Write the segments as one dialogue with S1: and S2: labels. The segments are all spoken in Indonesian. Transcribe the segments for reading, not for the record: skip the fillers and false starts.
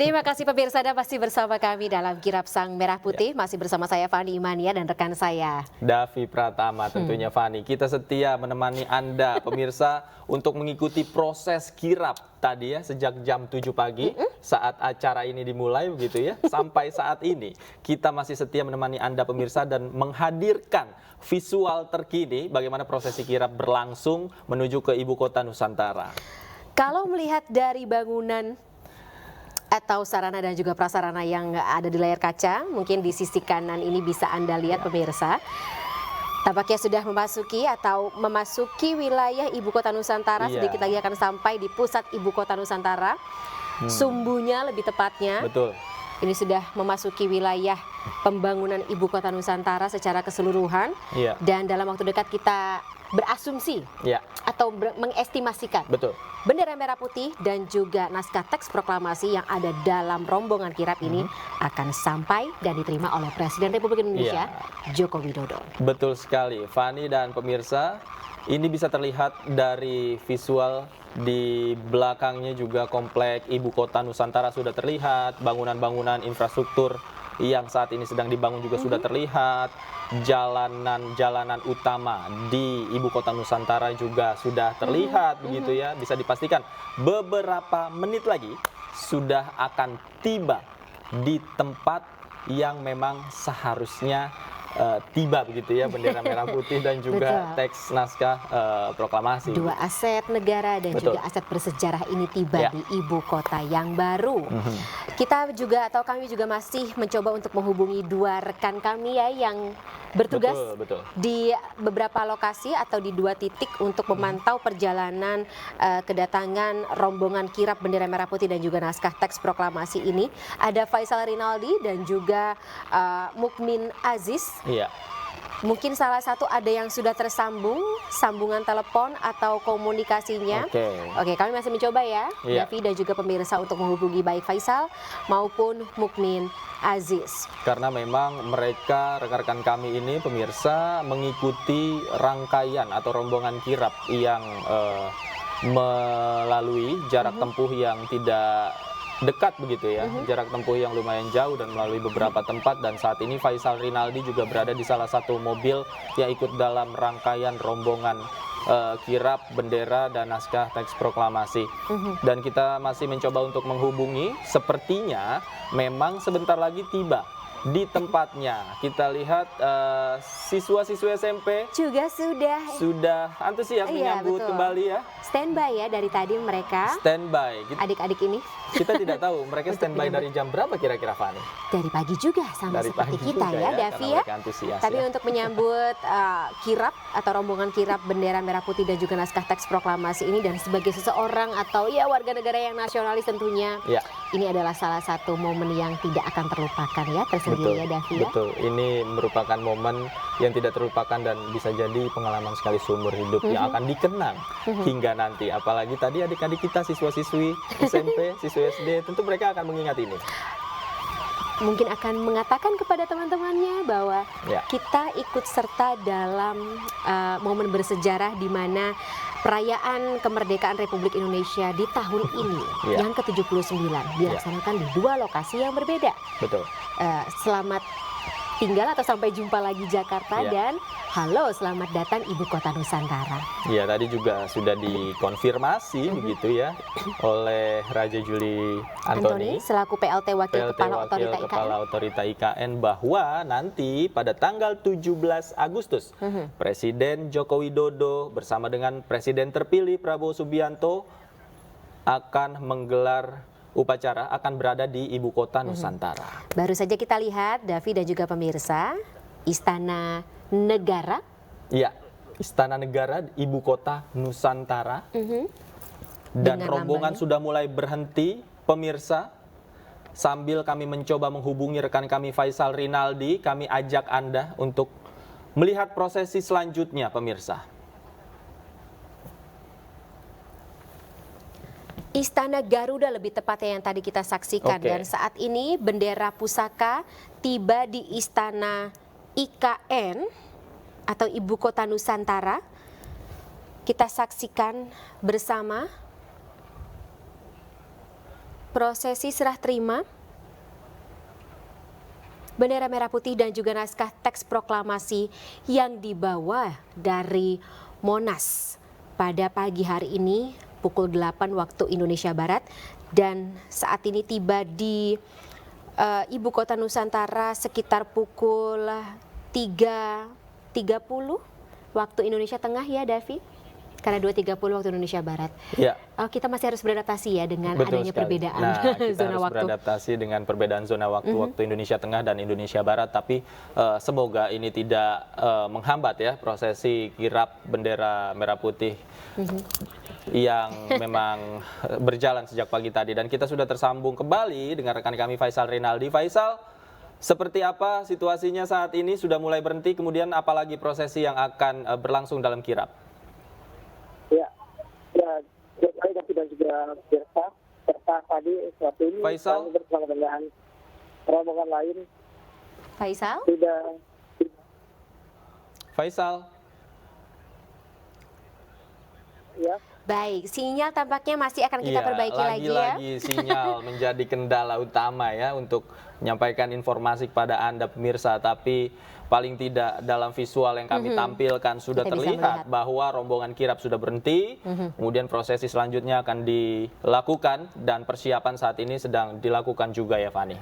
S1: Terima kasih pemirsa, Anda masih bersama kami dalam Kirap Sang Merah Putih. Masih bersama saya Fani Imania dan rekan saya
S2: Davi Pratama. Tentunya Fani, kita setia menemani Anda pemirsa untuk mengikuti proses kirap tadi ya, sejak jam 7 pagi saat acara ini dimulai begitu ya, sampai saat ini kita masih setia menemani Anda pemirsa dan menghadirkan visual terkini bagaimana prosesi kirap berlangsung menuju ke ibu kota Nusantara.
S1: Kalau melihat dari bangunan atau sarana dan juga prasarana yang ada di layar kaca, mungkin di sisi kanan ini bisa Anda lihat pemirsa. Tampaknya sudah memasuki wilayah ibu kota Nusantara. Sedikit lagi akan sampai di pusat ibu kota Nusantara. Sumbunya lebih tepatnya.
S2: Betul.
S1: Ini sudah memasuki wilayah pembangunan ibu kota Nusantara secara keseluruhan. Dan dalam waktu dekat kita berasumsi atau mengestimasikan bendera merah putih dan juga naskah teks proklamasi yang ada dalam rombongan kirap ini akan sampai dan diterima oleh Presiden Republik Indonesia Joko Widodo.
S2: Betul sekali, Fani dan pemirsa. Ini bisa terlihat dari visual di belakangnya juga komplek ibu kota Nusantara sudah terlihat, bangunan-bangunan infrastruktur yang saat ini sedang dibangun juga sudah terlihat, jalanan-jalanan utama di ibu kota Nusantara juga sudah terlihat begitu ya. Bisa dipastikan beberapa menit lagi sudah akan tiba di tempat yang memang seharusnya tiba begitu ya, bendera merah putih dan juga teks naskah proklamasi.
S1: Dua aset negara dan juga aset bersejarah ini tiba di ibu kota yang baru. Kita juga kami juga masih mencoba untuk menghubungi dua rekan kami ya yang bertugas di beberapa lokasi atau di dua titik untuk memantau perjalanan kedatangan rombongan kirap bendera merah putih dan juga naskah teks proklamasi ini. Ada Faisal Rinaldi dan juga Mukmin Aziz. Mungkin salah satu ada yang sudah tersambung, sambungan telepon atau komunikasinya. Oke, kami masih mencoba ya, Davi dan juga pemirsa untuk menghubungi baik Faisal maupun Mukmin Aziz.
S2: Karena memang mereka, rekan-rekan kami ini pemirsa, mengikuti rangkaian atau rombongan kirap yang melalui jarak tempuh yang tidak dekat begitu ya, jarak tempuh yang lumayan jauh dan melalui beberapa tempat. Dan saat ini Faisal Rinaldi juga berada di salah satu mobil yang ikut dalam rangkaian rombongan kirap bendera dan naskah teks proklamasi. Dan kita masih mencoba untuk menghubungi, sepertinya memang sebentar lagi tiba di tempatnya. Kita lihat siswa-siswa SMP
S1: juga sudah
S2: antusias menyambut kembali ya.
S1: Standby ya dari tadi mereka.
S2: Standby.
S1: Adik-adik ini.
S2: Kita tidak tahu mereka standby dari jam berapa kira-kira, Fani?
S1: Dari pagi juga sama seperti kita ya, Davi ya. Tapi untuk menyambut kirap atau rombongan kirap bendera merah putih dan juga naskah teks proklamasi ini, dan sebagai seseorang atau ya warga negara yang nasionalis tentunya, ini adalah salah satu momen yang tidak akan terlupakan ya tersendiri ya, Davi ya.
S2: Betul, ini merupakan momen yang tidak terlupakan dan bisa jadi pengalaman sekali seumur hidup yang akan dikenang hingga nanti. Apalagi tadi adik-adik kita siswa-siswi SMP, siswi SD, tentu mereka akan mengingat ini.
S1: Mungkin akan mengatakan kepada teman-temannya bahwa kita ikut serta dalam momen bersejarah di mana perayaan kemerdekaan Republik Indonesia di tahun ini yang ke-79 dilaksanakan di dua lokasi yang berbeda. Selamat tinggal atau sampai jumpa lagi Jakarta dan halo selamat datang ibu kota Nusantara.
S2: Iya, tadi juga sudah dikonfirmasi begitu ya oleh Raja Juli Antoni
S1: selaku PLT Wakil Kepala
S2: Otorita IKN bahwa nanti pada tanggal 17 Agustus Presiden Joko Widodo bersama dengan Presiden terpilih Prabowo Subianto akan menggelar upacara, akan berada di ibu kota Nusantara.
S1: Baru saja kita lihat, Davi dan juga pemirsa, Istana Negara.
S2: Iya, Istana Negara, ibu kota Nusantara. Dan rombongan sudah mulai berhenti, pemirsa. Sambil kami mencoba menghubungi rekan kami Faisal Rinaldi, kami ajak Anda untuk melihat prosesi selanjutnya, pemirsa.
S1: Istana Garuda lebih tepatnya yang tadi kita saksikan. Dan saat ini bendera pusaka tiba di Istana IKN atau Ibu Kota Nusantara. Kita saksikan bersama. prosesi serah terima bendera merah putih dan juga naskah teks proklamasi yang dibawa dari Monas pada pagi hari ini pukul 8 waktu Indonesia Barat, dan saat ini tiba di Ibu Kota Nusantara sekitar pukul 3.30 waktu Indonesia Tengah ya, Davi? Karena 2.30 waktu Indonesia Barat.
S2: Ya.
S1: Kita masih harus beradaptasi ya dengan
S2: Betul
S1: adanya
S2: sekali.
S1: perbedaan
S2: Kita
S1: zona
S2: harus
S1: waktu.
S2: beradaptasi dengan perbedaan zona waktu Indonesia Tengah dan Indonesia Barat. Tapi semoga ini tidak menghambat ya prosesi kirap bendera merah putih yang memang berjalan sejak pagi tadi. Dan kita sudah tersambung kembali dengan rekan kami Faisal Rinaldi. Faisal, seperti apa situasinya saat ini? Sudah mulai berhenti, kemudian apalagi prosesi yang akan berlangsung dalam kirap?
S3: Ya, baik dan juga pemirsa, serta tadi saat ini
S2: Faisal?
S3: kami bersama dengan rombongan lain
S1: Faisal?
S2: Faisal?
S3: Ya.
S1: Baik, sinyal tampaknya masih akan kita perbaiki lagi ya.
S2: Lagi-lagi sinyal menjadi kendala utama ya untuk menyampaikan informasi kepada Anda pemirsa, tapi paling tidak dalam visual yang kami tampilkan sudah
S1: Kita bisa
S2: terlihat
S1: melihat
S2: bahwa rombongan kirap sudah berhenti, kemudian prosesi selanjutnya akan dilakukan dan persiapan saat ini sedang dilakukan juga ya Fani.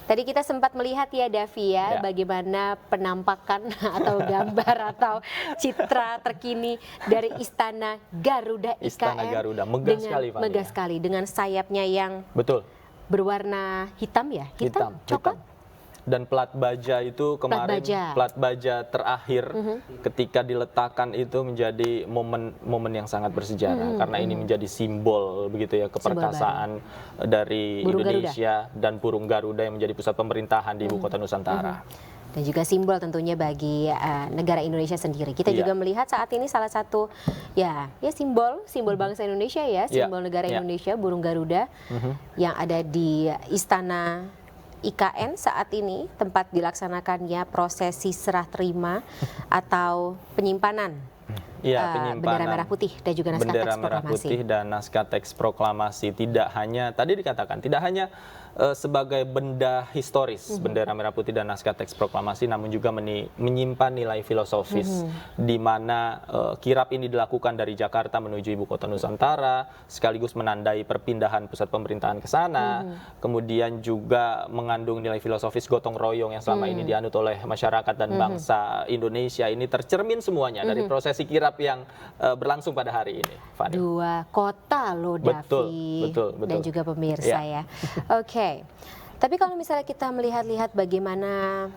S1: Tadi kita sempat melihat ya Davi ya, bagaimana penampakan atau gambar atau citra terkini dari Istana Garuda IKN.
S2: Istana Garuda, megah sekali Fani.
S1: Megah sekali dengan sayapnya yang
S2: Betul.
S1: berwarna hitam ya, hitam, coklat.
S2: Dan plat baja itu kemarin plat baja terakhir ketika diletakkan itu menjadi momen yang sangat bersejarah karena ini menjadi simbol begitu ya keperkasaan dari
S1: Burung
S2: Indonesia dan burung Garuda yang menjadi pusat pemerintahan di Ibu Kota Nusantara.
S1: Dan juga simbol tentunya bagi negara Indonesia sendiri. Kita juga melihat saat ini salah satu simbol bangsa Indonesia ya, simbol negara Indonesia, burung Garuda yang ada di Istana IKN saat ini, tempat dilaksanakannya prosesi serah terima atau penyimpanan bendera merah putih dan juga naskah teks proklamasi.
S2: Merah putih dan naskah teks proklamasi tidak hanya tadi dikatakan tidak hanya sebagai benda historis bendera merah putih dan naskah teks proklamasi, namun juga menyimpan nilai filosofis di mana kirap ini dilakukan dari Jakarta menuju Ibu Kota Nusantara sekaligus menandai perpindahan pusat pemerintahan ke sana, kemudian juga mengandung nilai filosofis gotong royong yang selama ini dianut oleh masyarakat dan bangsa Indonesia. Ini tercermin semuanya dari prosesi kirap yang berlangsung pada hari ini, Fani.
S1: Dua kota loh, Davi.
S2: Betul.
S1: Dan juga pemirsa ya. Oke. Tapi kalau misalnya kita melihat-lihat bagaimana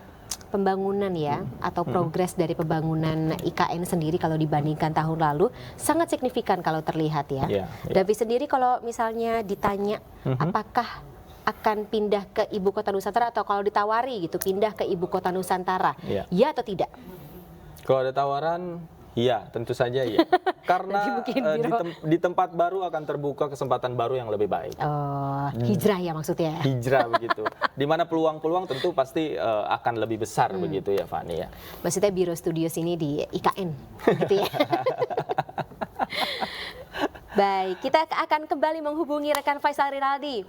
S1: pembangunan ya atau progres dari pembangunan IKN sendiri kalau dibandingkan tahun lalu sangat signifikan kalau terlihat ya. Davi sendiri kalau misalnya ditanya apakah akan pindah ke Ibu Kota Nusantara atau kalau ditawari gitu pindah ke Ibu Kota Nusantara, ya atau tidak?
S2: Kalau ada tawaran, iya, tentu saja iya. Karena di tempat baru akan terbuka kesempatan baru yang lebih baik.
S1: Hijrah ya maksudnya.
S2: Hijrah begitu. Di mana peluang-peluang tentu pasti akan lebih besar begitu ya Fani ya.
S1: Maksudnya Biro Studio sini di IKN gitu ya. Baik, kita akan kembali menghubungi rekan Faisal Rinaldi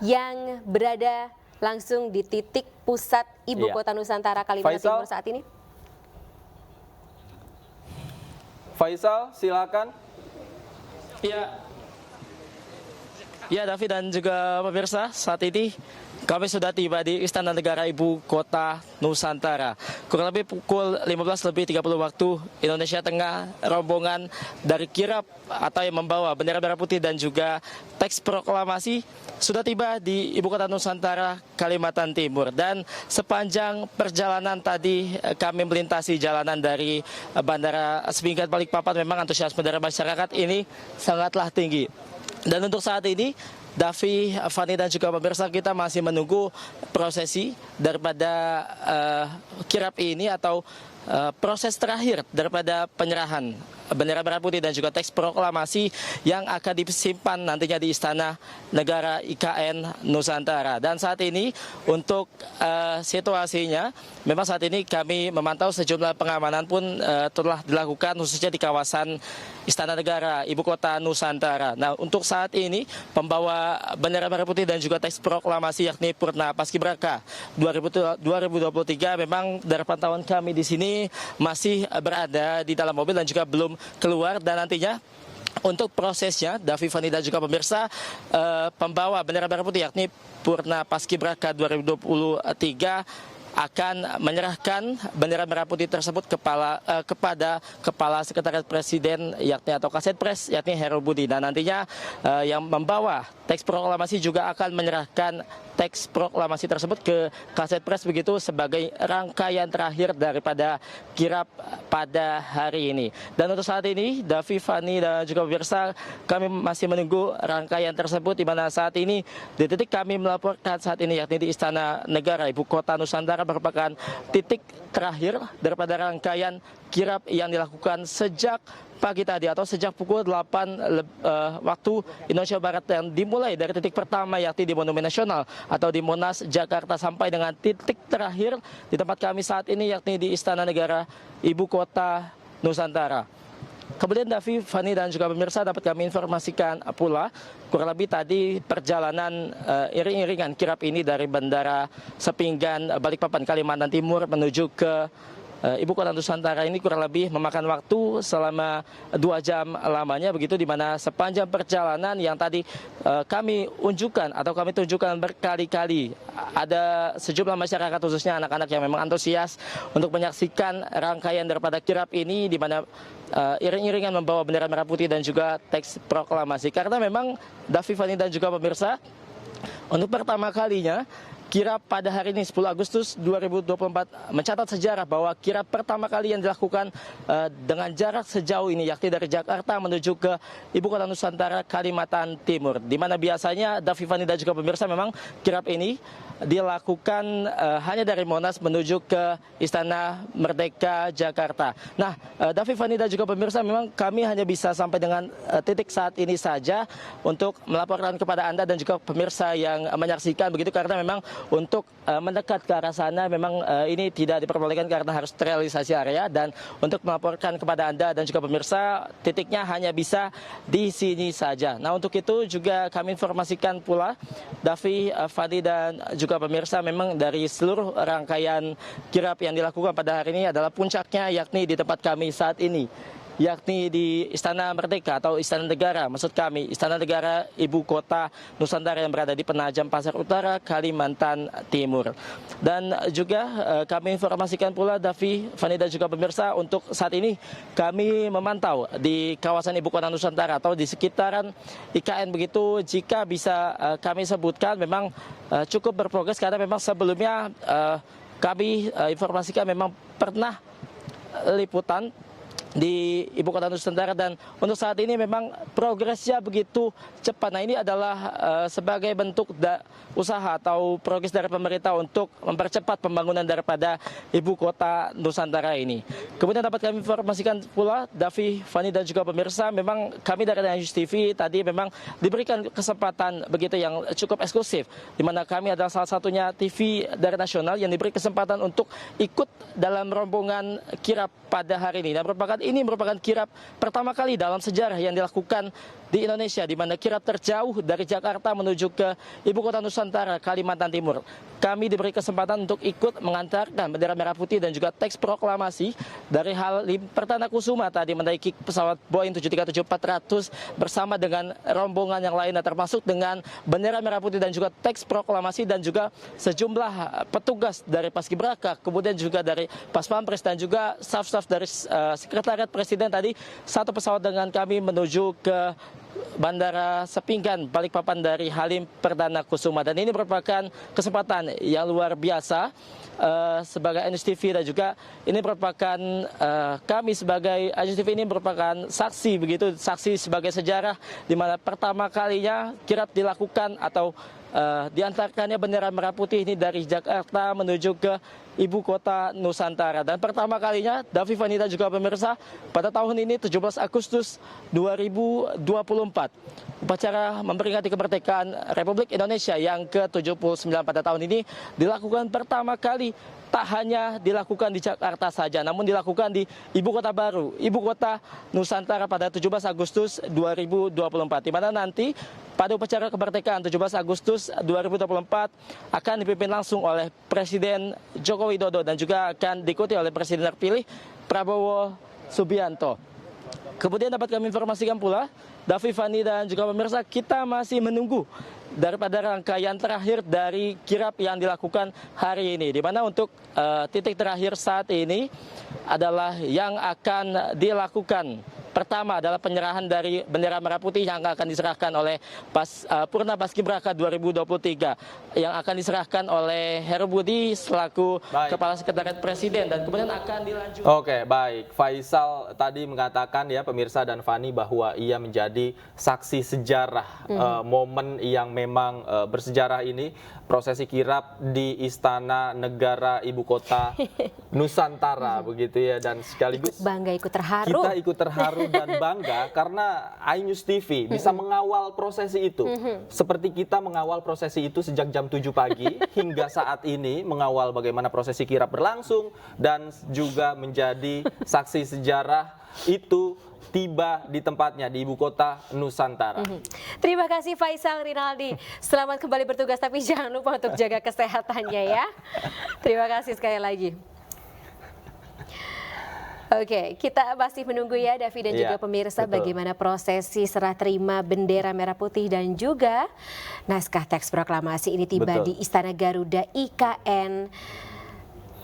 S1: yang berada langsung di titik pusat Ibu Kota Nusantara Kalimantan Timur saat ini.
S2: Faisal, silakan.
S4: Ya, Davi dan juga pemirsa, saat ini kami sudah tiba di Istana Negara Ibu Kota Nusantara. Kurang lebih pukul 15:30 waktu Indonesia Tengah, rombongan dari kirap atau yang membawa bendera merah putih dan juga teks proklamasi sudah tiba di Ibu Kota Nusantara, Kalimantan Timur. Dan sepanjang perjalanan tadi kami melintasi jalanan dari Bandara Sepinggan Balikpapan, memang antusiasme dari masyarakat ini sangatlah tinggi. Dan untuk saat ini, Davi, Fani dan juga pemirsa, kita masih menunggu prosesi daripada kirap ini atau proses terakhir daripada penyerahan bendera merah putih dan juga teks proklamasi yang akan disimpan nantinya di Istana Negara IKN Nusantara. Dan saat ini untuk situasinya, memang saat ini kami memantau sejumlah pengamanan pun telah dilakukan khususnya di kawasan Istana Negara, Ibu Kota Nusantara. Nah, untuk saat ini pembawa bendera merah putih dan juga teks proklamasi yakni Purna Paskibraka 2023 memang dari pantauan kami di sini masih berada di dalam mobil dan juga belum keluar, dan nantinya untuk prosesnya, Davi, Fani dan juga pemirsa, pembawa bendera merah putih yakni Purna Paskibraka 2023 akan menyerahkan bendera merah putih tersebut kepada Kepala Sekretariat Presiden yakni atau Kasetpres yakni Heru Budi, dan nantinya yang membawa teks proklamasi juga akan menyerahkan teks proklamasi tersebut ke Kasetpres begitu sebagai rangkaian terakhir daripada kirap pada hari ini. Dan untuk saat ini, Davi, Fani dan juga pemirsa, kami masih menunggu rangkaian tersebut, di mana saat ini di titik kami melaporkan saat ini yakni di Istana Negara Ibu Kota Nusantara merupakan titik terakhir daripada rangkaian kirap yang dilakukan sejak pagi tadi atau sejak pukul 8 waktu Indonesia Barat, yang dimulai dari titik pertama yakni di Monumen Nasional atau di Monas, Jakarta, sampai dengan titik terakhir di tempat kami saat ini yakni di Istana Negara Ibu Kota Nusantara. Kemudian Davi, Fani dan juga pemirsa, dapat kami informasikan pula kurang lebih tadi perjalanan iring-iringan kirap ini dari Bandara Sepinggan Balikpapan, Kalimantan Timur menuju ke Ibu Kota Nusantara ini kurang lebih memakan waktu selama 2 jam lamanya begitu, di mana sepanjang perjalanan yang tadi kami tunjukkan berkali-kali, ada sejumlah masyarakat khususnya anak-anak yang memang antusias untuk menyaksikan rangkaian daripada kirap ini, di mana iring-iringan membawa bendera merah putih dan juga teks proklamasi. Karena memang Davi, Fani dan juga pemirsa, untuk pertama kalinya kirap pada hari ini 10 Agustus 2024 mencatat sejarah bahwa kirap pertama kali yang dilakukan dengan jarak sejauh ini yakni dari Jakarta menuju ke Ibu Kota Nusantara Kalimantan Timur, di mana biasanya Davi, Fani dan juga pemirsa memang kirap ini dilakukan hanya dari Monas menuju ke Istana Merdeka Jakarta. Nah, Davi, Fani dan juga pemirsa, memang kami hanya bisa sampai dengan titik saat ini saja untuk melaporkan kepada Anda dan juga pemirsa yang menyaksikan begitu, karena memang untuk mendekat ke arah sana memang ini tidak diperbolehkan karena harus terrealisasi area, dan untuk melaporkan kepada Anda dan juga pemirsa titiknya hanya bisa di sini saja. Nah, untuk itu juga kami informasikan pula Davi, Fadi dan juga pemirsa, memang dari seluruh rangkaian kirap yang dilakukan pada hari ini adalah puncaknya yakni di tempat kami saat ini, yakni di Istana Merdeka atau Istana Negara, maksud kami Istana Negara Ibu Kota Nusantara yang berada di Penajam Pasar Utara, Kalimantan Timur. Dan juga kami informasikan pula Davi, Fani dan juga pemirsa, untuk saat ini kami memantau di kawasan Ibu Kota Nusantara atau di sekitaran IKN begitu, jika bisa kami sebutkan memang cukup berprogres, karena memang sebelumnya kami informasikan memang pernah liputan di Ibu Kota Nusantara, dan untuk saat ini memang progresnya begitu cepat. Nah, ini adalah sebagai bentuk usaha atau progres dari pemerintah untuk mempercepat pembangunan daripada Ibu Kota Nusantara ini. Kemudian dapat kami informasikan pula Davi, Fani dan juga pemirsa, memang kami dari News TV tadi memang diberikan kesempatan begitu yang cukup eksklusif, di mana kami adalah salah satunya TV dari nasional yang diberi kesempatan untuk ikut dalam rombongan kirap pada hari ini. Dan ini merupakan kirap pertama kali dalam sejarah yang dilakukan di Indonesia, di mana kirap terjauh dari Jakarta menuju ke Ibu Kota Nusantara Kalimantan Timur. Kami diberi kesempatan untuk ikut mengantarkan bendera merah putih dan juga teks proklamasi dari Halim Perdana Kusuma tadi, menaiki pesawat Boeing 737-400 bersama dengan rombongan yang lainnya, termasuk dengan bendera merah putih dan juga teks proklamasi, dan juga sejumlah petugas dari Paskibraka, kemudian juga dari Paspampres dan juga staf-staf dari Sekretariat Presiden tadi satu pesawat dengan kami menuju ke Bandara Sepinggan Balikpapan dari Halim Perdana Kusuma. Dan ini merupakan kesempatan yang luar biasa sebagai News TV, dan juga ini merupakan kami sebagai News TV ini merupakan saksi begitu, saksi sebagai sejarah di mana pertama kalinya kirap dilakukan atau diantarkannya bendera merah putih ini dari Jakarta menuju ke ibu kota Nusantara. Dan pertama kalinya, Davi, Fani dan juga pemirsa, pada tahun ini 17 Agustus 2024, upacara memperingati kemerdekaan Republik Indonesia yang ke-79 pada tahun ini dilakukan pertama kali. Tak hanya dilakukan di Jakarta saja, namun dilakukan di ibu kota baru, ibu kota Nusantara pada 17 Agustus 2024. Di mana nanti pada upacara kemerdekaan 17 Agustus 2024 akan dipimpin langsung oleh Presiden Joko Widodo dan juga akan diikuti oleh Presiden terpilih Prabowo Subianto. Kemudian dapat kami informasikan pula, Davi, Fani dan juga pemirsa, kita masih menunggu daripada rangkaian terakhir dari kirap yang dilakukan hari ini, di mana untuk titik terakhir saat ini adalah yang akan dilakukan. Pertama adalah penyerahan dari bendera merah putih yang akan diserahkan oleh Purna Paskibraka 2023 yang akan diserahkan oleh Heru Budi selaku Kepala Sekretariat Presiden, dan kemudian akan dilanjutkan.
S2: Oke, baik. Faisal tadi mengatakan ya pemirsa dan Fani bahwa ia menjadi saksi sejarah momen yang memang bersejarah ini, prosesi kirap di Istana Negara Ibu Kota Nusantara begitu ya, dan sekaligus
S1: ikut bangga, ikut terharu.
S2: Kita ikut terharu dan bangga karena iNews TV bisa mengawal prosesi itu. Seperti kita mengawal prosesi itu sejak jam 7 pagi hingga saat ini, mengawal bagaimana prosesi kirap berlangsung dan juga menjadi saksi sejarah itu tiba di tempatnya di ibu kota Nusantara.
S1: Terima kasih Faisal Rinaldi. Selamat kembali bertugas, tapi jangan lupa untuk jaga kesehatannya ya. Terima kasih sekali lagi. Oke, kita masih menunggu ya Davi dan juga pemirsa, betul, bagaimana prosesi serah terima bendera merah putih dan juga naskah teks proklamasi ini tiba di Istana Garuda IKN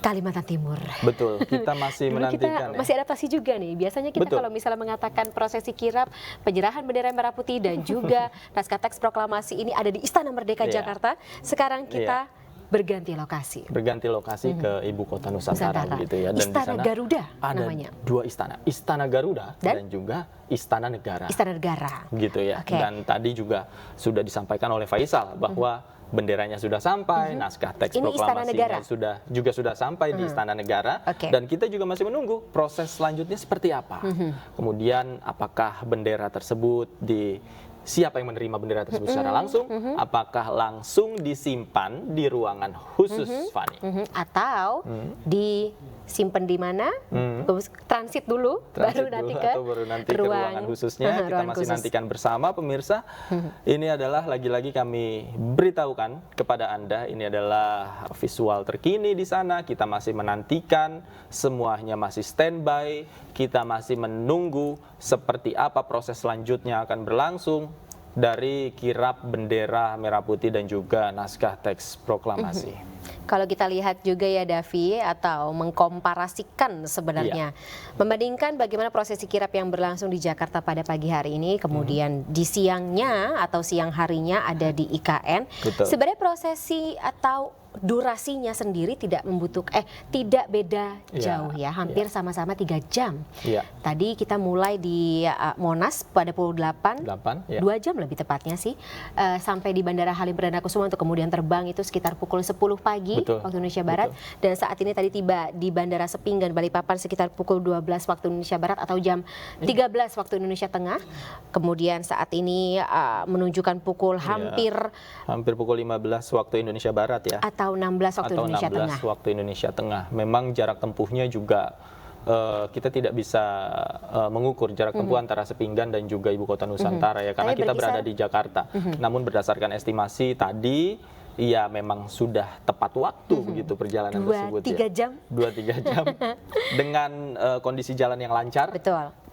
S1: Kalimantan Timur.
S2: Betul, kita masih menantikan.
S1: Kita masih adaptasi juga nih. Biasanya kita kalau misalnya mengatakan prosesi kirap, penyerahan bendera merah putih dan juga naskah teks proklamasi ini ada di Istana Merdeka Jakarta. Sekarang kita berganti lokasi. Berganti lokasi ke ibu kota Nusantara gitu ya. Dan Istana Garuda ada namanya. Dua istana, Istana Garuda dan juga Istana Negara. Istana Negara. Gitu ya. Dan tadi juga sudah disampaikan oleh Faisal bahwa benderanya sudah sampai, naskah teks proklamasinya sudah sampai di Istana Negara, dan kita juga masih menunggu proses selanjutnya seperti apa. Kemudian apakah bendera tersebut siapa yang menerima bendera tersebut secara langsung? Apakah langsung disimpan di ruangan khusus, Fani? Atau disimpan di mana? Transit dulu, baru nanti ke ruangan khususnya. Kita masih nantikan bersama pemirsa. Ini adalah lagi-lagi kami beritahukan kepada Anda, ini adalah visual terkini di sana. Kita masih menantikan, semuanya masih standby. Kita masih menunggu seperti apa proses selanjutnya akan berlangsung dari kirap bendera merah putih dan juga naskah teks proklamasi. Kalau kita lihat juga ya Davi, atau mengkomparasikan sebenarnya, membandingkan bagaimana prosesi kirap yang berlangsung di Jakarta pada pagi hari ini, kemudian di siangnya atau siang harinya ada di IKN. Sebenarnya prosesi atau durasinya sendiri tidak tidak beda jauh ya, hampir sama-sama 3 jam. Tadi kita mulai di Monas pada pukul 8, 2 jam lebih tepatnya sih, sampai di Bandara Halim Perdana Kusuma untuk kemudian terbang itu sekitar pukul 10 pagi waktu Indonesia Barat. Dan saat ini tadi tiba di Bandara Sepinggan Balikpapan sekitar pukul 12 waktu Indonesia Barat atau jam 13 waktu Indonesia Tengah. Kemudian saat ini menunjukkan pukul hampir pukul 15 waktu Indonesia Barat ya. Atau 16 waktu Indonesia Tengah. Waktu Indonesia Tengah. Memang jarak tempuhnya juga kita tidak bisa mengukur jarak tempuh antara Sepinggan dan juga ibu kota Nusantara ya, karena kita berada di Jakarta. Namun berdasarkan estimasi tadi, ya memang sudah tepat waktu begitu perjalanan tersebut 2-3 jam. 2-3 jam dengan kondisi jalan yang lancar,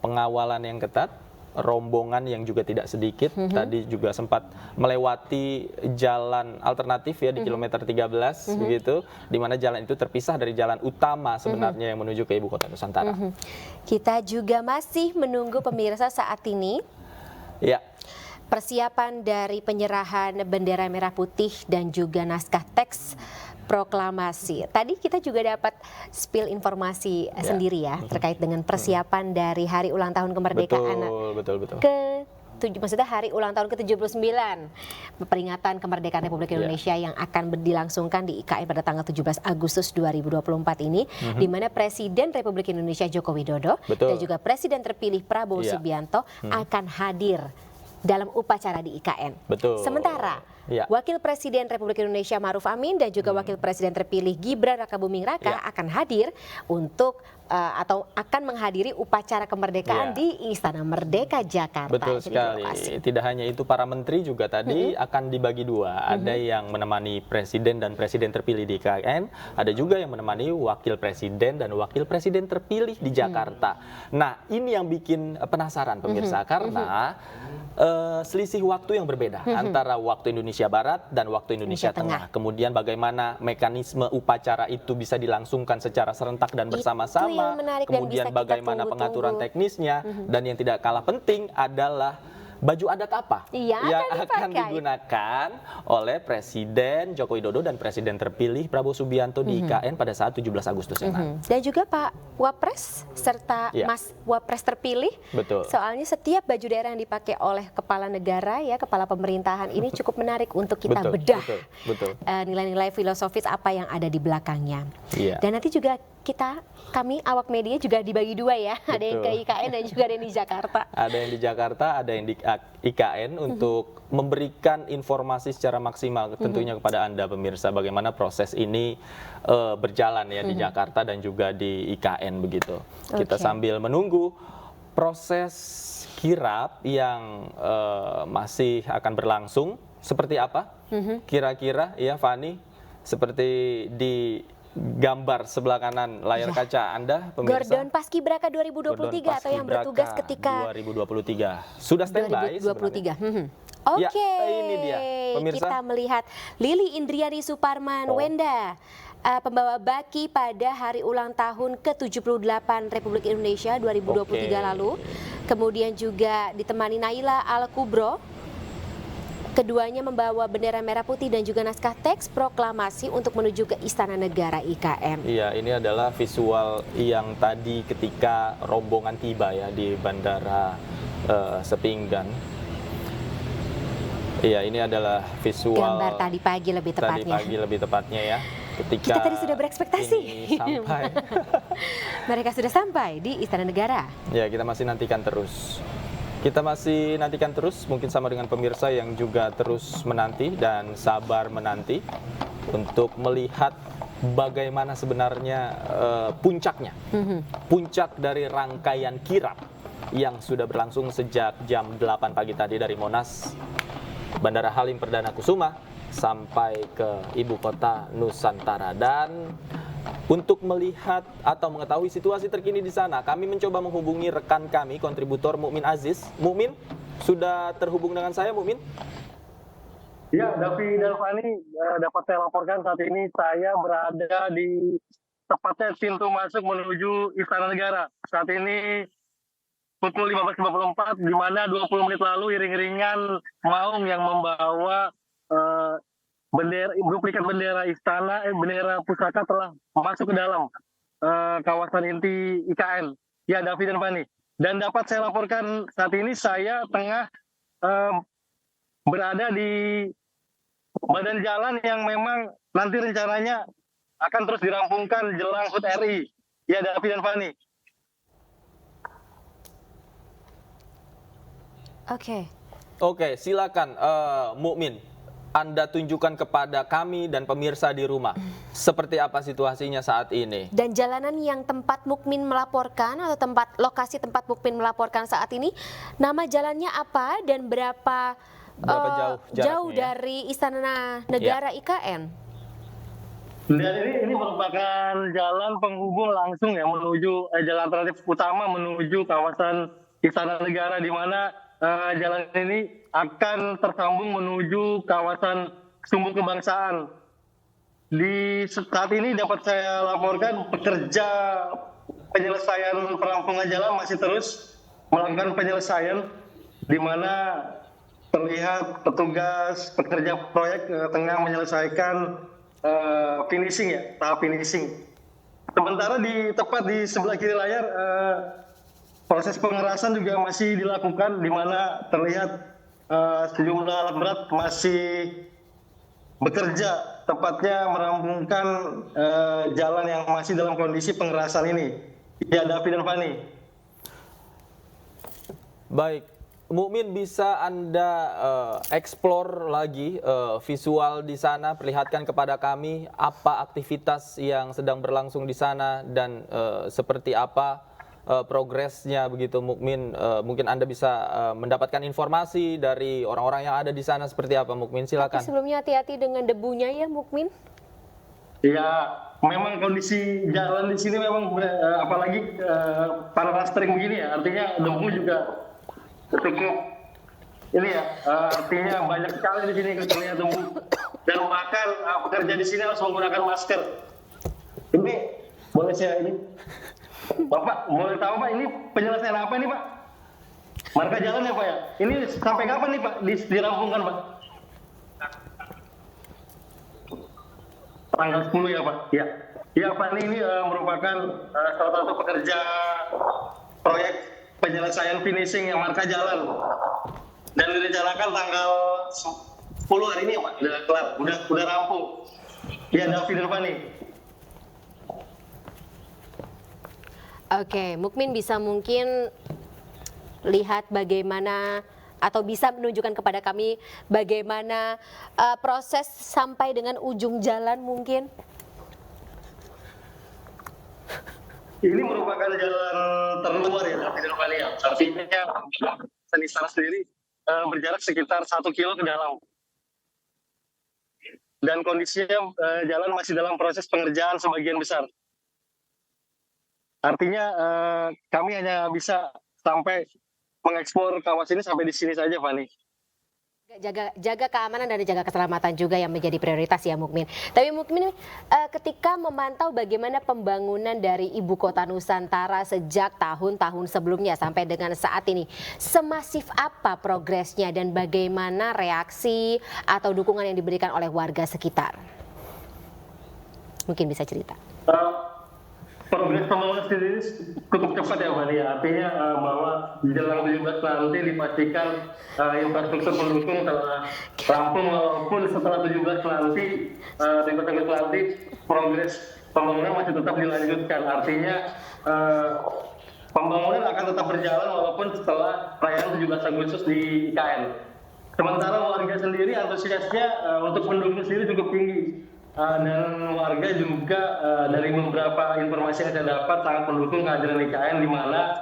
S1: pengawalan yang ketat, rombongan yang juga tidak sedikit. Tadi juga sempat melewati jalan alternatif ya di kilometer 13 begitu, di mana jalan itu terpisah dari jalan utama sebenarnya yang menuju ke ibu kota Nusantara. Kita juga masih menunggu pemirsa saat ini persiapan dari penyerahan bendera merah putih dan juga naskah teks proklamasi. Tadi kita juga dapat spill informasi sendiri ya terkait dengan persiapan dari hari ulang tahun kemerdekaan
S2: betul.
S1: maksudnya hari ulang tahun ke-79 peringatan kemerdekaan Republik Indonesia yang akan dilangsungkan di IKN pada tanggal 17 Agustus 2024 ini, di mana Presiden Republik Indonesia Joko Widodo dan juga Presiden terpilih Prabowo Subianto akan hadir dalam upacara di IKN. Sementara Wakil Presiden Republik Indonesia Ma'ruf Amin dan juga Wakil Presiden terpilih Gibran Rakabuming Raka akan hadir untuk atau akan menghadiri upacara kemerdekaan di Istana Merdeka Jakarta.
S2: Betul sekali. Tidak hanya itu, para menteri juga tadi akan dibagi dua. Ada yang menemani presiden dan presiden terpilih di IKN, ada juga yang menemani wakil presiden dan wakil presiden terpilih di Jakarta. Nah, ini yang bikin penasaran pemirsa, karena selisih waktu yang berbeda antara waktu Indonesia Barat dan waktu Indonesia Tengah. Kemudian bagaimana mekanisme upacara itu bisa dilangsungkan secara serentak dan bersama-sama. Kemudian bagaimana pengaturan teknisnya, dan yang tidak kalah penting adalah baju adat apa yang akan digunakan oleh Presiden Joko Widodo dan Presiden terpilih Prabowo Subianto di IKN pada saat 17 Agustus nanti.
S1: Dan juga Pak Wapres serta Mas Wapres terpilih. Soalnya setiap baju daerah yang dipakai oleh kepala negara, kepala pemerintahan ini cukup menarik untuk kita bedah nilai-nilai filosofis apa yang ada di belakangnya. Dan nanti juga kami awak media juga dibagi dua ya, ada yang ke IKN dan juga ada yang di Jakarta. Ada yang di
S2: Jakarta, ada yang di IKN untuk memberikan informasi secara maksimal tentunya kepada Anda pemirsa bagaimana proses ini berjalan ya di Jakarta dan juga di IKN begitu. Kita sambil menunggu proses kirap yang masih akan berlangsung seperti apa? Kira-kira ya Fani, seperti di gambar sebelah kanan layar kaca Anda pemirsa.
S1: Gordon Paskibraka 2023 atau yang bertugas ketika
S2: 2023 sudah standby
S1: 2023. Oke,
S2: ini dia pemirsa.
S1: Kita melihat Lili Indriani Suparman Wenda, pembawa baki pada hari ulang tahun ke-78 Republik Indonesia 2023 lalu. Kemudian juga ditemani Naila Al-Kubro. Keduanya membawa bendera merah putih dan juga naskah teks proklamasi untuk menuju ke Istana Negara IKN.
S2: Iya, ini adalah visual yang tadi ketika rombongan tiba ya di Bandara Sepinggan. Iya, ini adalah visual
S1: gambar tadi pagi lebih tepatnya.
S2: Tadi pagi lebih tepatnya ya. Ketika
S1: kita tadi sudah berekspektasi.
S2: Sampai.
S1: Mereka sudah sampai di Istana Negara.
S2: Ya, kita masih nantikan terus. Kita masih nantikan terus, mungkin sama dengan pemirsa yang juga terus menanti dan sabar menanti untuk melihat bagaimana sebenarnya puncaknya. Puncak dari rangkaian kirap yang sudah berlangsung sejak jam 8 pagi tadi dari Monas, Bandara Halim Perdana Kusuma, sampai ke ibu kota Nusantara. Dan untuk melihat atau mengetahui situasi terkini di sana, kami mencoba menghubungi rekan kami, kontributor Mukmin Aziz. Mukmin, sudah terhubung dengan saya, Mukmin?
S5: Ya, Davi dan Fani, dapat saya laporkan saat ini saya berada di tepatnya pintu masuk menuju Istana Negara. Saat ini pukul 15.54, di mana 20 menit lalu iring-iringan maung yang membawa duplikat bendera istana, bendera pusaka telah masuk ke dalam kawasan inti IKN. Ya, Davi dan Fani. Dan dapat saya laporkan saat ini saya tengah berada di badan jalan yang memang nanti rencananya akan terus dirampungkan jelang HUT RI. Ya, Davi dan Fani.
S2: Oke, silakan Mukmin. Anda tunjukkan kepada kami dan pemirsa di rumah seperti apa situasinya saat ini.
S1: Dan jalanan yang tempat Mukmin melaporkan atau lokasi tempat Mukmin melaporkan saat ini, nama jalannya apa dan berapa jauh dari Istana Negara IKN?
S5: Dan ini merupakan jalan penghubung langsung ya menuju jalan alternatif utama menuju kawasan Istana Negara, di mana jalan ini akan tersambung menuju kawasan Sumbu Kebangsaan. Di saat ini dapat saya laporkan pekerja penyelesaian perampungan jalan masih terus melakukan penyelesaian, di mana terlihat petugas pekerja proyek tengah menyelesaikan finishing ya, tahap finishing. Sementara tepat di sebelah kiri layar proses pengerasan juga masih dilakukan, di mana terlihat sejumlah alat berat masih bekerja, tepatnya merampungkan jalan yang masih dalam kondisi pengerasan ini. Ya, David dan Fani.
S2: Baik, Mukmin, bisa Anda explore lagi visual di sana, perlihatkan kepada kami apa aktivitas yang sedang berlangsung di sana dan seperti apa progresnya begitu, Mukmin. Mungkin Anda bisa mendapatkan informasi dari orang-orang yang ada di sana seperti apa, Mukmin. Silakan.
S1: Tapi sebelumnya hati-hati dengan debunya ya, Mukmin.
S5: Ya, memang kondisi jalan di sini memang apalagi panas terik begini ya, artinya debu juga cukup ini ya, artinya banyak sekali di sini terlihat debu, dan bahkan pekerja di sini harus menggunakan masker. Ini boleh saya ini, Bapak boleh tahu Pak, ini penyelesaian apa ini Pak? Marka jalan ya Pak ya? Ini sampai kapan nih Pak dirampungkan Pak? Tanggal 10 ya Pak? Ya. Ya Pak, ini merupakan salah satu pekerja proyek penyelesaian finishing yang marka jalan. Dan direncanakan tanggal 10 hari ini ya Pak, udah kelar, udah rampung. Ya, David dan Fani.
S1: Oke, Mukmin bisa mungkin lihat bagaimana atau bisa menunjukkan kepada kami bagaimana proses sampai dengan ujung jalan mungkin?
S5: Ini merupakan jalan terluar ya, David dan Fani. Artinya Senisara sendiri berjarak sekitar 1 kilo ke dalam. Dan kondisinya jalan masih dalam proses pengerjaan sebagian besar. Artinya kami hanya bisa sampai mengeksplor kawasan ini sampai di sini saja, Fani.
S1: Jaga keamanan dan jaga keselamatan juga yang menjadi prioritas ya, Mukmin. Tapi Mukmin, ketika memantau bagaimana pembangunan dari Ibu Kota Nusantara sejak tahun-tahun sebelumnya sampai dengan saat ini, semasif apa progresnya dan bagaimana reaksi atau dukungan yang diberikan oleh warga sekitar? Mungkin bisa cerita.
S5: Progres pembangunan sendiri cukup cepat ya, Fani. Artinya bahwa jelang 17 nanti dipastikan infrastruktur pendukung telah rampung, walaupun setelah 17 nanti progres pembangunan masih tetap dilanjutkan. Artinya pembangunan akan tetap berjalan walaupun setelah perayaan 17 Agustus di IKN. Sementara warga sendiri antusiasnya untuk mendukung sendiri cukup tinggi. Dan warga juga dari beberapa informasi yang saya dapat sangat mendukung kehadiran IKN, di mana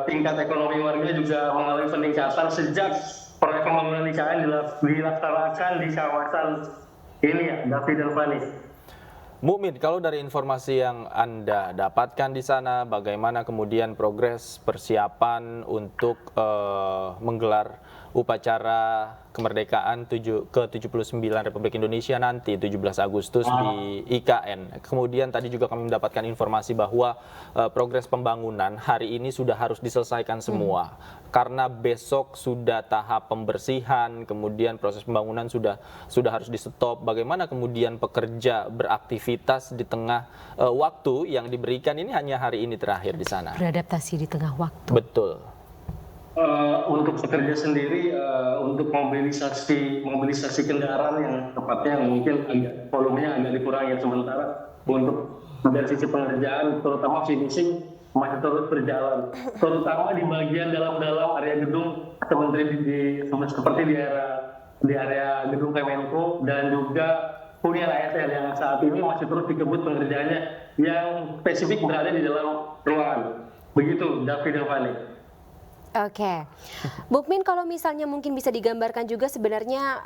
S5: tingkat ekonomi warga juga mengalami peningkatan sejak proyek pembangunan IKN dilaksanakan di kawasan ini ya, David dan Fani.
S2: Mukmin, kalau dari informasi yang Anda dapatkan di sana, bagaimana kemudian progres persiapan untuk menggelar upacara kemerdekaan ke-79 Republik Indonesia nanti 17 Agustus di IKN. Kemudian tadi juga kami mendapatkan informasi bahwa progres pembangunan hari ini sudah harus diselesaikan semua. Karena besok sudah tahap pembersihan, kemudian proses pembangunan sudah harus di-stop. Bagaimana kemudian pekerja beraktivitas di tengah waktu yang diberikan ini hanya hari ini terakhir di sana?
S1: Beradaptasi di tengah waktu.
S2: Betul.
S5: Untuk pekerja sendiri, untuk mobilisasi kendaraan yang tepatnya mungkin volumenya agak dikurangi sementara. Untuk dari sisi pengerjaan, terutama finishing, masih terus berjalan. Terutama di bagian dalam area gedung seperti di area gedung Kemenko dan juga hunian ASN yang saat ini masih terus dikebut pengerjaannya yang spesifik berada di dalam ruangan. Begitu, David dan Fani.
S1: Oke, Mukmin, kalau misalnya mungkin bisa digambarkan juga sebenarnya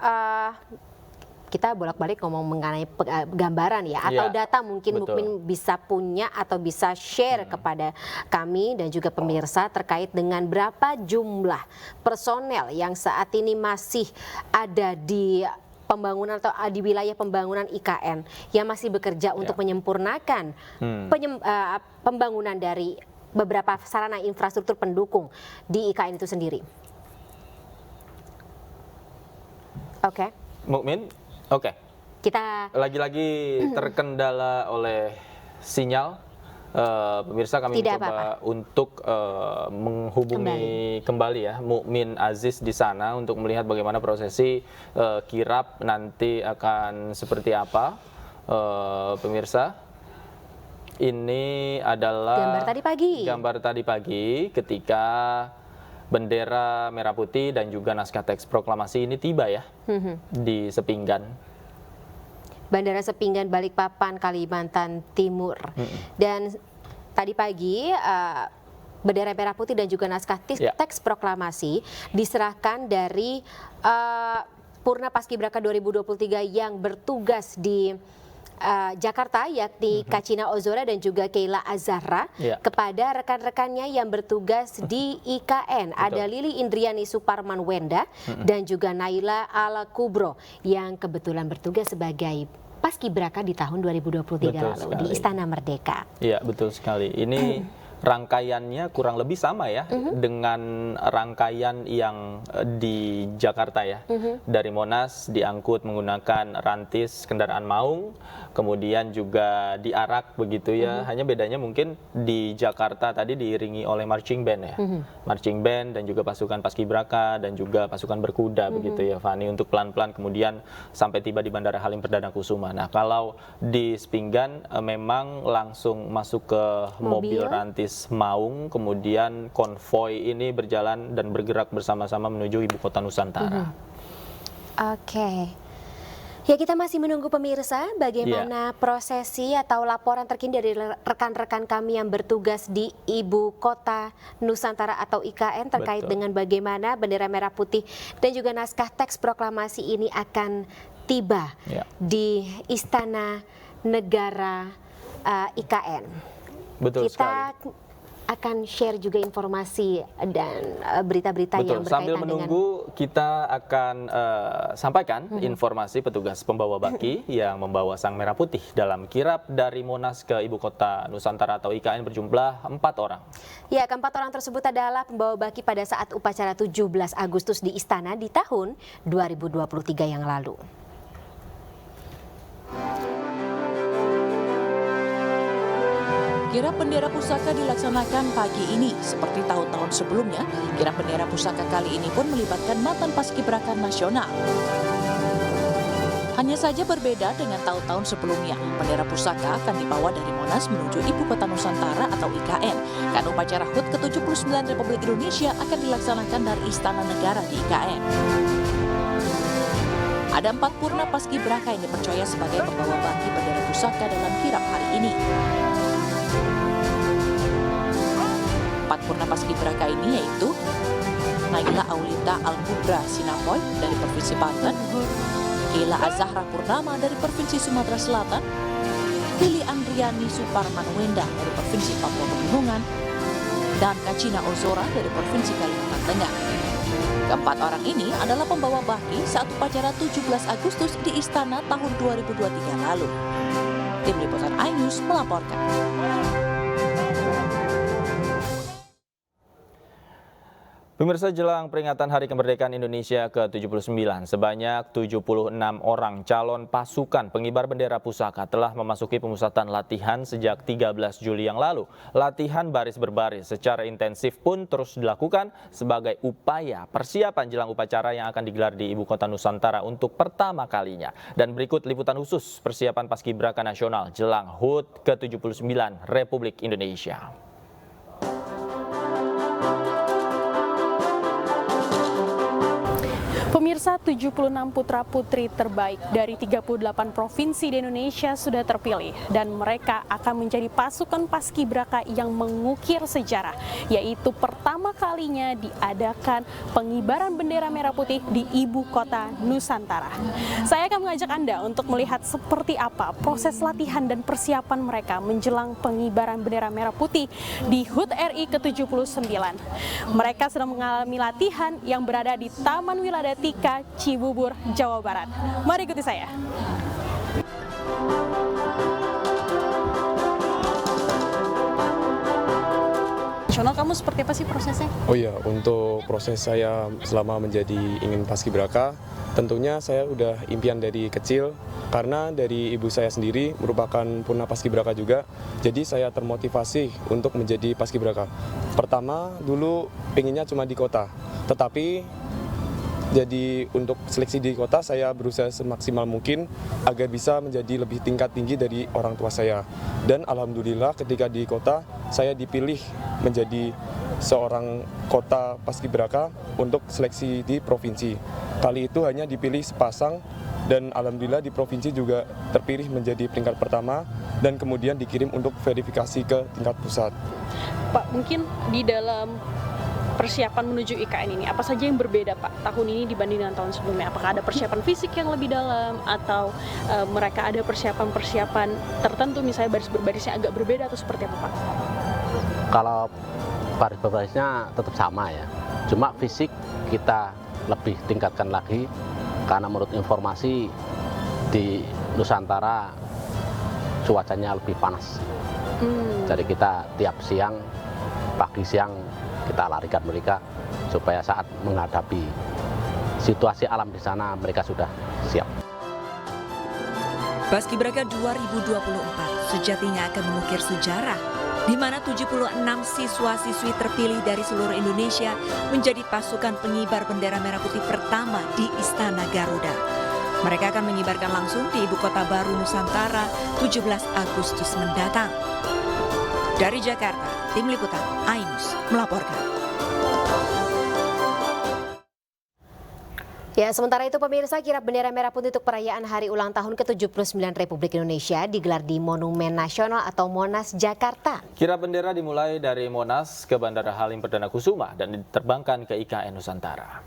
S1: kita bolak-balik ngomong mengenai gambaran ya atau data mungkin
S2: betul.
S1: Mukmin bisa punya atau bisa share kepada kami dan juga pemirsa terkait dengan berapa jumlah personel yang saat ini masih ada di pembangunan atau di wilayah pembangunan IKN yang masih bekerja untuk menyempurnakan pembangunan dari beberapa sarana infrastruktur pendukung di IKN itu sendiri. Oke.
S2: Mukmin, oke.
S1: Kita
S2: Lagi-lagi terkendala oleh sinyal. Pemirsa, kami
S1: Tidak
S2: mencoba untuk menghubungi kembali ya Mukmin Aziz di sana untuk melihat bagaimana prosesi kirap nanti akan seperti apa. Pemirsa, ini adalah gambar tadi pagi ketika bendera merah putih dan juga naskah teks proklamasi ini tiba ya di Sepinggan.
S1: Bandara Sepinggan, Balikpapan, Kalimantan Timur. Dan tadi pagi bendera merah putih dan juga naskah teks proklamasi diserahkan dari Purna Paskibraka 2023 yang bertugas di Jakarta, yakni Kacina Ozora dan juga Keila Azahra, kepada rekan-rekannya yang bertugas di IKN. Ada Lili Indriani Suparman Wenda dan juga Naila Al Kubro yang kebetulan bertugas sebagai Paskibraka di tahun 2023 lalu di Istana Merdeka.
S2: Iya, betul sekali. Ini rangkaiannya kurang lebih sama ya dengan rangkaian yang di Jakarta ya. Dari Monas diangkut menggunakan rantis kendaraan maung, kemudian juga diarak begitu ya. Hanya bedanya mungkin di Jakarta tadi diiringi oleh marching band ya. Marching band dan juga pasukan Paskibraka dan juga pasukan berkuda begitu ya Fani, untuk pelan-pelan kemudian sampai tiba di Bandara Halim Perdana Kusuma. Nah, kalau di Sepinggan memang langsung masuk ke mobil rantis maung, kemudian konvoi ini berjalan dan bergerak bersama-sama menuju ibu kota Nusantara.
S1: Oke. Ya, kita masih menunggu pemirsa bagaimana prosesi atau laporan terkini dari rekan-rekan kami yang bertugas di ibu kota Nusantara atau IKN terkait dengan bagaimana bendera merah putih dan juga naskah teks proklamasi ini akan tiba di Istana Negara IKN.
S2: Betul
S1: kita
S2: sekali.
S1: Akan share juga informasi dan berita-berita yang berkaitan
S2: sambil menunggu dengan... kita akan sampaikan informasi petugas pembawa baki yang membawa sang merah putih dalam kirap dari Monas ke ibu kota Nusantara atau IKN berjumlah 4 orang.
S1: Ya, keempat orang tersebut adalah pembawa baki pada saat upacara 17 Agustus di Istana di tahun 2023 yang lalu.
S6: Kirap bendera pusaka dilaksanakan pagi ini. Seperti tahun-tahun sebelumnya, kirap bendera pusaka kali ini pun melibatkan mantan paskibraka nasional. Hanya saja berbeda dengan tahun-tahun sebelumnya. Bendera pusaka akan dibawa dari Monas menuju Ibu Kota Nusantara atau IKN. Karena upacara HUT ke-79 Republik Indonesia akan dilaksanakan dari Istana Negara di IKN. Ada 4 purna paskibraka yang dipercaya sebagai pembawa baki bendera pusaka dalam kirap hari ini. 4 purna paskibraka ini yaitu Naila Aulita Al-Kubra Sinapoy dari Provinsi Banten, Keila Azahra Purnama dari Provinsi Sumatera Selatan, Lili Andriani Suparman Wenda dari Provinsi Papua Pegunungan, dan Kacina Ozora dari Provinsi Kalimantan Tengah. Keempat orang ini adalah pembawa baki saat upacara 17 Agustus di Istana tahun 2023 lalu. Tim Liputan iNews melaporkan.
S2: Pemirsa, jelang peringatan Hari Kemerdekaan Indonesia ke-79, sebanyak 76 orang calon pasukan pengibar bendera pusaka telah memasuki pemusatan latihan sejak 13 Juli yang lalu. Latihan baris berbaris secara intensif pun terus dilakukan sebagai upaya persiapan jelang upacara yang akan digelar di Ibu Kota Nusantara untuk pertama kalinya. Dan berikut liputan khusus persiapan Paskibraka Nasional jelang HUT ke-79 Republik Indonesia.
S7: Pemirsa, 76 putra-putri terbaik dari 38 provinsi di Indonesia sudah terpilih dan mereka akan menjadi pasukan paskibraka yang mengukir sejarah, yaitu pertama kalinya diadakan pengibaran bendera merah putih di Ibu Kota Nusantara. Saya akan mengajak Anda untuk melihat seperti apa proses latihan dan persiapan mereka menjelang pengibaran bendera merah putih di HUT RI ke-79. Mereka sedang mengalami latihan yang berada di Taman Wiladatika, Cibubur, Jawa Barat. Mari ikuti saya. nasional, kamu seperti apa sih prosesnya?
S8: Oh iya, untuk proses saya selama menjadi ingin paskibraka, tentunya saya udah impian dari kecil, karena dari ibu saya sendiri merupakan purna paskibraka juga, jadi saya termotivasi untuk menjadi paskibraka. Pertama, dulu pengennya cuma di kota, tetapi jadi untuk seleksi di kota saya berusaha semaksimal mungkin agar bisa menjadi lebih tingkat tinggi dari orang tua saya. Dan alhamdulillah ketika di kota saya dipilih menjadi seorang kota paskibraka untuk seleksi di provinsi. Kali itu hanya dipilih sepasang dan alhamdulillah di provinsi juga terpilih menjadi peringkat pertama dan kemudian dikirim untuk verifikasi ke tingkat pusat.
S7: Pak, mungkin di dalam persiapan menuju IKN ini, apa saja yang berbeda Pak tahun ini dibanding dengan tahun sebelumnya? Apakah ada persiapan fisik yang lebih dalam atau mereka ada persiapan-persiapan tertentu, misalnya baris-barisnya agak berbeda atau seperti apa Pak?
S9: Kalau baris-barisnya tetap sama ya, cuma fisik kita lebih tingkatkan lagi karena menurut informasi di Nusantara cuacanya lebih panas. Jadi kita tiap siang, pagi siang kita larikan mereka supaya saat menghadapi situasi alam di sana mereka sudah siap.
S10: Paskibraka 2024 sejatinya akan mengukir sejarah di mana 76 siswa-siswi terpilih dari seluruh Indonesia menjadi pasukan pengibar bendera merah putih pertama di Istana Garuda. Mereka akan mengibarkan langsung di Ibu Kota Baru Nusantara 17 Agustus mendatang. Dari Jakarta, Tim Liputan iNews melaporkan.
S1: Ya, sementara itu pemirsa, kirap bendera merah putih untuk perayaan hari ulang tahun ke-79 Republik Indonesia digelar di Monumen Nasional atau Monas, Jakarta.
S2: Kirap bendera dimulai dari Monas ke Bandara Halim Perdana Kusuma dan diterbangkan ke IKN Nusantara.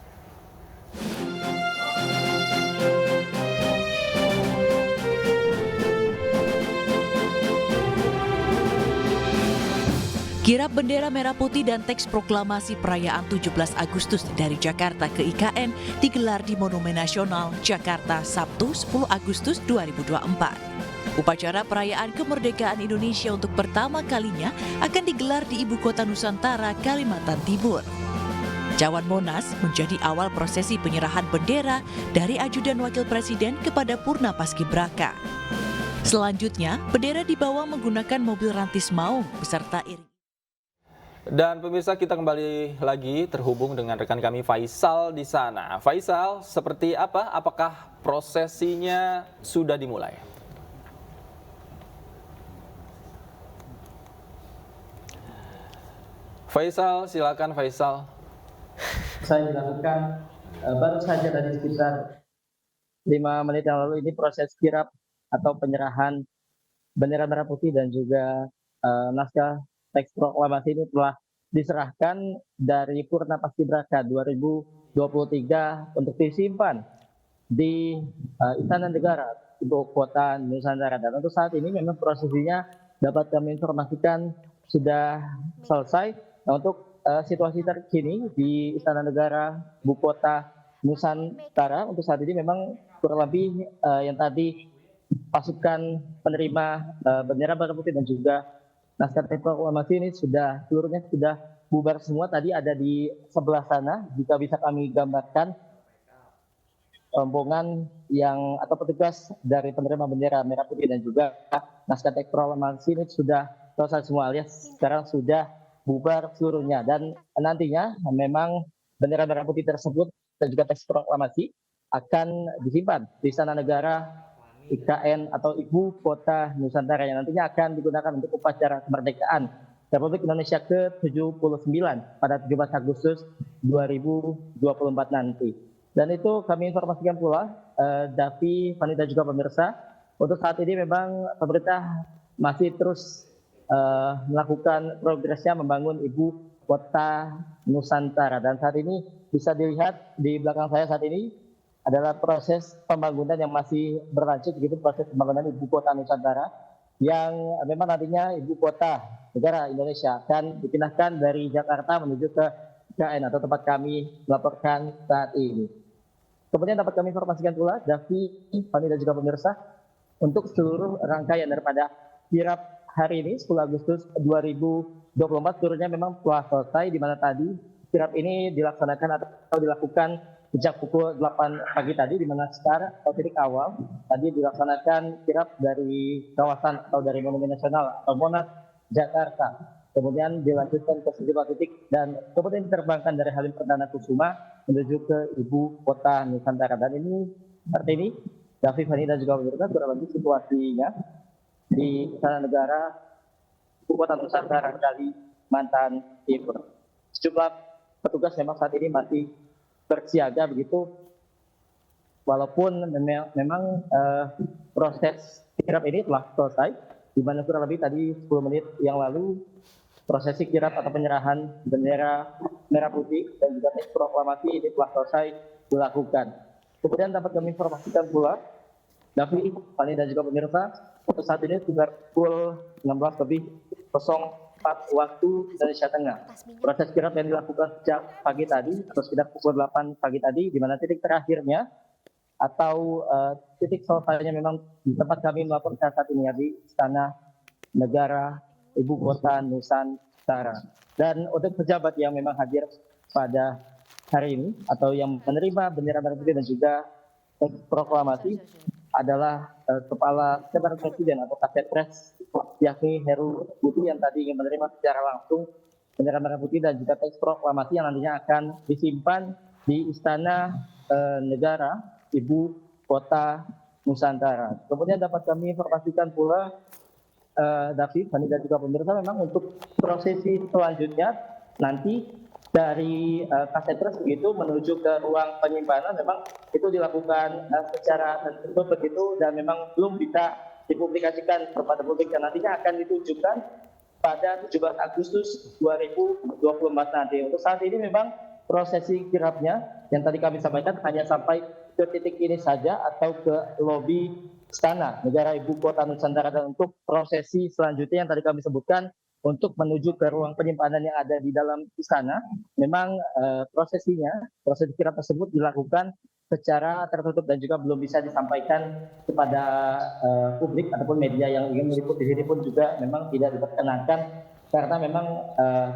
S6: Kirap bendera merah putih dan teks proklamasi perayaan 17 Agustus dari Jakarta ke IKN digelar di Monumen Nasional, Jakarta, Sabtu 10 Agustus 2024. Upacara perayaan kemerdekaan Indonesia untuk pertama kalinya akan digelar di Ibu Kota Nusantara, Kalimantan Timur. Cawan Monas menjadi awal prosesi penyerahan bendera dari ajudan wakil presiden kepada Purna Paskibraka. Selanjutnya, bendera dibawa menggunakan mobil rantis maung beserta iring.
S2: Dan pemirsa, kita kembali lagi terhubung dengan rekan kami Faisal di sana. Faisal, seperti apa? Apakah prosesinya sudah dimulai? Faisal, silakan Faisal.
S11: Saya dilakukan baru saja tadi sekitar 5 menit yang lalu. Ini proses kirap atau penyerahan bendera merah putih dan juga naskah teks proklamasi ini telah diserahkan dari Purna Paskibraka 2023 untuk disimpan di Istana Negara, Ibu Kota Nusantara. Dan untuk saat ini memang prosesinya dapat kami informasikan sudah selesai. Nah, untuk situasi terkini di Istana Negara, Ibu Kota Nusantara, untuk saat ini memang kurang lebih yang tadi pasukan penerima bendera merah putih dan juga naskah teks proklamasi ini sudah seluruhnya sudah bubar semua. Tadi ada di sebelah sana, jika bisa kami gambarkan rombongan yang atau petugas dari penerima bendera merah putih dan juga naskah teks proklamasi ini sudah selesai semua, alias sekarang sudah bubar seluruhnya. Dan nantinya memang bendera merah putih tersebut dan juga teks proklamasi akan disimpan di Istana Negara IKN atau Ibu Kota Nusantara yang nantinya akan digunakan untuk upacara kemerdekaan Republik Indonesia ke-79 pada 17 Agustus 2024 nanti. Dan itu kami informasikan pula, Davi, Fani dan juga pemirsa, untuk saat ini memang pemerintah masih terus melakukan progresnya membangun Ibu Kota Nusantara. Dan saat ini bisa dilihat di belakang saya saat ini adalah proses pembangunan yang masih berlanjut, begitu proses pembangunan Ibu Kota Nusantara yang memang nantinya Ibu Kota Negara Indonesia akan dipindahkan dari Jakarta menuju ke IKN atau tempat kami melaporkan saat ini. Kemudian dapat kami informasikan pula, Davi, Fani dan juga pemirsa, untuk seluruh rangkaian daripada kirap hari ini 10 Agustus 2024 2024 seluruhnya memang telah selesai, di mana tadi kirap ini dilaksanakan atau dilakukan sejak pukul 8 pagi tadi, di mana sekarang atau titik awal tadi dilaksanakan kirap dari kawasan atau dari Monumen Nasional atau Monas, Jakarta. Kemudian dilanjutkan ke sejumlah titik dan kemudian diterbangkan dari Halim Perdana Kusuma menuju ke ibu kota Nusantara. Dan ini seperti ini, Davi, Fani dan juga pemirsa, kurang lebih situasinya di Istana Negara ibu kota Nusantara Kalimantan Timur. Sejumlah petugas memang saat ini masih bersiaga begitu, walaupun memang proses kirap ini telah selesai, di mana kurang lebih tadi 10 menit yang lalu prosesi kirap atau penyerahan bendera merah putih dan juga teks proklamasi ini telah selesai dilakukan. Kemudian dapat kami informasikan pula, Davi, Fani dan juga pemirsa, untuk saat ini sekitar pukul 16:04 waktu Indonesia Tengah. Proses kirap yang dilakukan sejak pagi tadi atau sekitar pukul 8 pagi tadi, di mana titik terakhirnya atau titik selesainya memang di tempat kami melaporkan saat ini ya, di Istana Negara Ibu Kota Nusantara. Dan untuk pejabat yang memang hadir pada hari ini atau yang menerima bendera merah putih dan juga proklamasi adalah Kepala Sekretariat Presiden atau Kasatpres, yakni Heru Budi, yang tadi ingin menerima secara langsung bendera merah putih dan juga teks proklamasi yang nantinya akan disimpan di Istana Negara Ibu Kota Nusantara. Kemudian dapat kami informasikan pula, David, Fani dan juga pemirsa, memang untuk prosesi selanjutnya nanti dari Kasatpres begitu menuju ke ruang penyimpanan memang itu dilakukan secara tertutup begitu dan memang belum bisa dipublikasikan kepada publik, dan nantinya akan ditunjukkan pada 17 Agustus 2024 nanti. Untuk saat ini memang prosesi kirapnya yang tadi kami sampaikan hanya sampai ke titik ini saja atau ke lobi Istana Negara Ibu Kota Nusantara, dan untuk prosesi selanjutnya yang tadi kami sebutkan untuk menuju ke ruang penyimpanan yang ada di dalam istana, memang prosesi kirap tersebut dilakukan secara tertutup dan juga belum bisa disampaikan kepada publik ataupun media yang ingin meliput di sini pun juga memang tidak diperkenankan, karena memang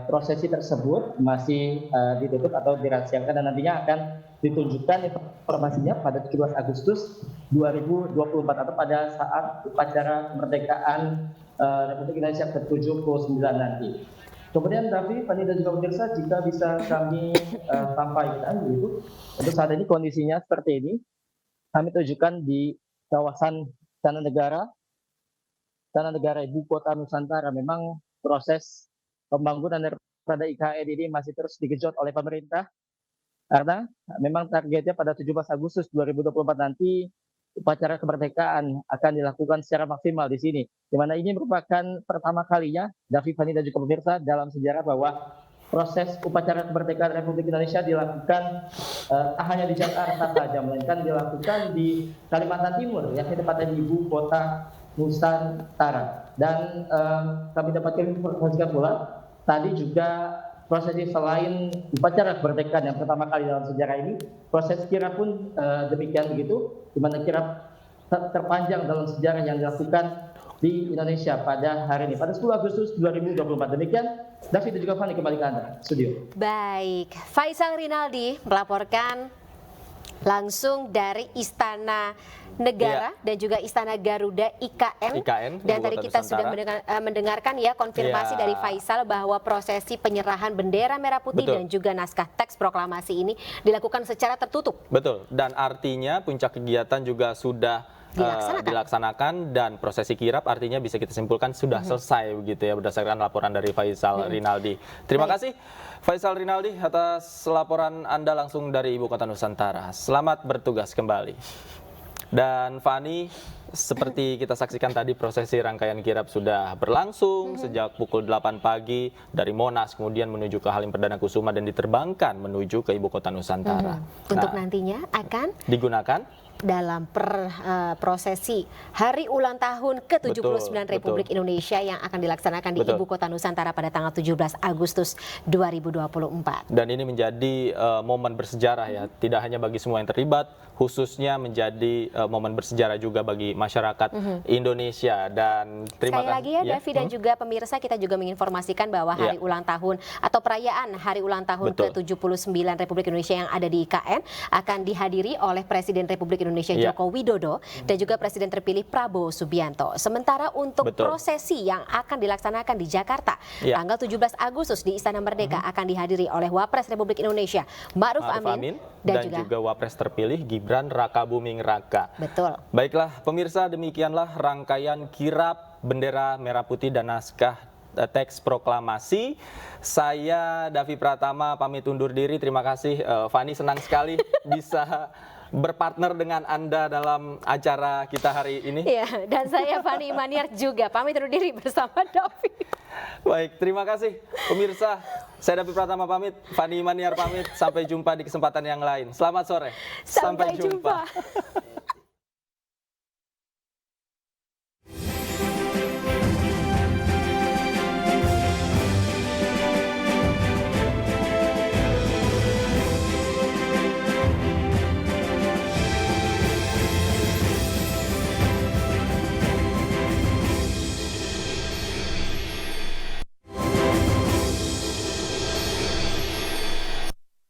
S11: prosesi tersebut masih ditutup atau dirahasiakan dan nantinya akan ditunjukkan informasinya pada 17 Agustus 2024 atau pada saat upacara kemerdekaan Republik Indonesia ke-79 nanti. Kemudian Davi, Fani dan juga pemirsa, jika bisa kami sampaikan begitu, untuk saat ini kondisinya seperti ini. Kami tunjukkan di kawasan Istana Negara Ibu Kota Nusantara, memang proses pembangunan daripada IKN ini masih terus digenjot oleh pemerintah, karena memang targetnya pada 17 Agustus 2024 nanti upacara kemerdekaan akan dilakukan secara maksimal di sini, di mana ini merupakan pertama kalinya, Davi, Fani dan juga pemirsa, dalam sejarah bahwa proses upacara kemerdekaan Republik Indonesia dilakukan tak hanya di Jakarta saja, melainkan dilakukan di Kalimantan Timur, yakni tepatnya di Ibu Kota Nusantara. Dan kami dapat informasikan pula tadi juga prosesi selain upacara kemerdekaan yang pertama kali dalam sejarah ini, proses kirap pun demikian begitu, di mana kirap terpanjang dalam sejarah yang dilakukan di Indonesia pada hari ini, pada 10 Agustus 2024. Demikian, David dan juga Fani, kembali ke Anda, studio.
S1: Baik, Faisal Rinaldi melaporkan langsung dari Istana Negara dan juga Istana Garuda IKN. Dan tadi kita sudah mendengarkan ya konfirmasi dari Faisal bahwa prosesi penyerahan bendera merah putih dan juga naskah teks proklamasi ini dilakukan secara tertutup.
S2: Betul, dan artinya puncak kegiatan juga sudah dilaksanakan dan prosesi kirap artinya bisa kita simpulkan sudah selesai begitu ya, berdasarkan laporan dari Faisal Rinaldi. Terima kasih Faisal Rinaldi atas laporan Anda langsung dari Ibu Kota Nusantara. Selamat bertugas kembali. Dan Fani, seperti kita saksikan tadi, prosesi rangkaian kirap sudah berlangsung sejak pukul 8 pagi dari Monas, kemudian menuju ke Halim Perdana Kusuma dan diterbangkan menuju ke Ibu Kota Nusantara.
S1: Untuk nantinya akan
S2: digunakan
S1: dalam prosesi Hari Ulang Tahun ke-79 Republik Indonesia yang akan dilaksanakan di Ibu Kota Nusantara pada tanggal 17 Agustus 2024.
S2: Dan ini menjadi momen bersejarah ya, tidak hanya bagi semua yang terlibat, khususnya menjadi momen bersejarah juga bagi masyarakat Indonesia. Dan terima
S1: Sekali lagi ya Davi dan juga pemirsa, kita juga menginformasikan bahwa hari ulang tahun atau perayaan hari ulang tahun ke-79 Republik Indonesia yang ada di IKN akan dihadiri oleh Presiden Republik Indonesia Joko Widodo dan juga Presiden terpilih Prabowo Subianto. Sementara untuk prosesi yang akan dilaksanakan di Jakarta tanggal 17 Agustus di Istana Merdeka akan dihadiri oleh Wapres Republik Indonesia Ma'ruf Amin
S2: dan juga Wapres terpilih Gibran Rakabuming Raka.
S1: Betul.
S2: Baiklah pemirsa, demikianlah rangkaian kirap bendera merah putih dan naskah teks proklamasi. Saya Davi Pratama pamit undur diri. Terima kasih Fani, senang sekali bisa berpartner dengan Anda dalam acara kita hari ini.
S1: Iya, dan saya Fani Imaniar juga pamit undur diri bersama Davi.
S2: Baik, terima kasih pemirsa. Saya Davi Pratama pamit, Fani Imaniar pamit. Sampai jumpa di kesempatan yang lain. Selamat sore.
S1: Sampai jumpa.